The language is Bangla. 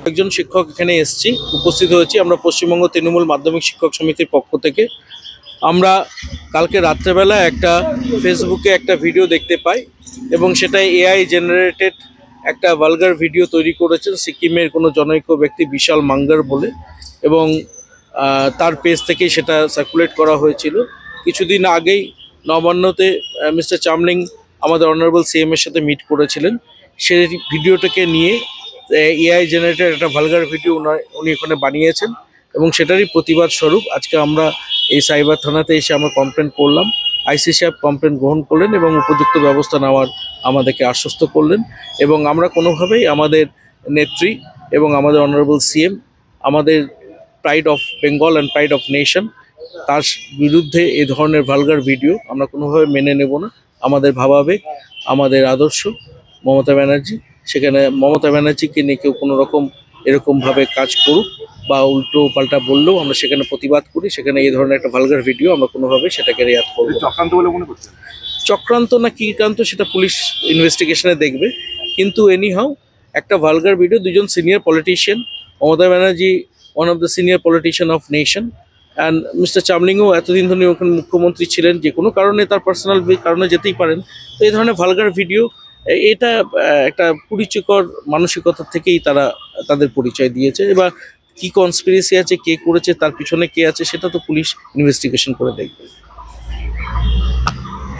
একজন শিক্ষক এখানে এসেছি, উপস্থিত হয়েছি আমরা পশ্চিমবঙ্গ তৃণমূল মাধ্যমিক শিক্ষক সমিতির পক্ষ থেকে। আমরা কালকে রাত্রেবেলা একটা ফেসবুকে একটা ভিডিও দেখতে পাই এবং সেটা এআই জেনারেটেড একটা ভালগার ভিডিও তৈরি করেছেন সিকিমের কোনো জনৈক ব্যক্তি বিশাল মাঙ্গার বলে, এবং তার পেজ থেকেই সেটা সার্কুলেট করা হয়েছিল। কিছুদিন আগেই নবান্নতে মিস্টার চামলিং আমাদের অনারেবল সিএমের সাথে মিট করেছিলেন। সেই ভিডিওটাকে নিয়ে এআই জেনারেটেড একটা ভালগার ভিডিও উনি ওখানে বানিয়েছেন এবং সেটারই প্রতিবাদ স্বরূপ আজকে আমরা এই সাইবার থানাতে এসে আমরা কমপ্লেন করলাম। আইসি সাহেব কমপ্লেন গ্রহণ করলেন এবং উপযুক্ত ব্যবস্থা নেওয়ার আমাদেরকে আশ্বস্ত করলেন, এবং আমরা কোনোভাবেই আমাদের নেত্রী এবং আমাদের অনারেবল সিএম, আমাদের pride of Bengal and pride of nation, তার বিরুদ্ধে এই ধরনের ভালগার ভিডিও আমরা কোনোভাবে মেনে নেব না। আমাদের ভাবাবেগ, আমাদের আদর্শ মমতা ব্যানার্জি, সেখানে মমতা ব্যানার্জিকে নিয়ে কেউ কোনো রকম এরকমভাবে কাজ করুক বা উল্টো পাল্টা বললেও আমরা সেখানে প্রতিবাদ করি। সেখানে এই ধরনের একটা ভালগার ভিডিও আমরা কোনোভাবে সেটাকে রেয়াত করবো। চক্রান্ত বলে মনে করছেন? চক্রান্ত না কি ক্রান্ত সেটা পুলিশ ইনভেস্টিগেশনে দেখবে, কিন্তু এনিহাউ একটা ভালগার ভিডিও, দুজন senior politician, Mamata Banerjee one of the senior politician of nation, and mister চামলিংও এতদিন ধরে ওখানে মুখ্যমন্ত্রী ছিলেন, যে কোনো কারণে তার পার্সোনাল কারণে যেতেই পারেন। তো এই ধরনের ভালগার ভিডিও, এটা একটা পরিচয়কর মানসিকতা থেকেই তারা তাদের পরিচয় দিয়েছে। এবার কি কনস্পিরেসি আছে, কে করেছে, তার পিছনে কে আছে, সেটা তো পুলিশ ইনভেস্টিগেশন করে দেখবে।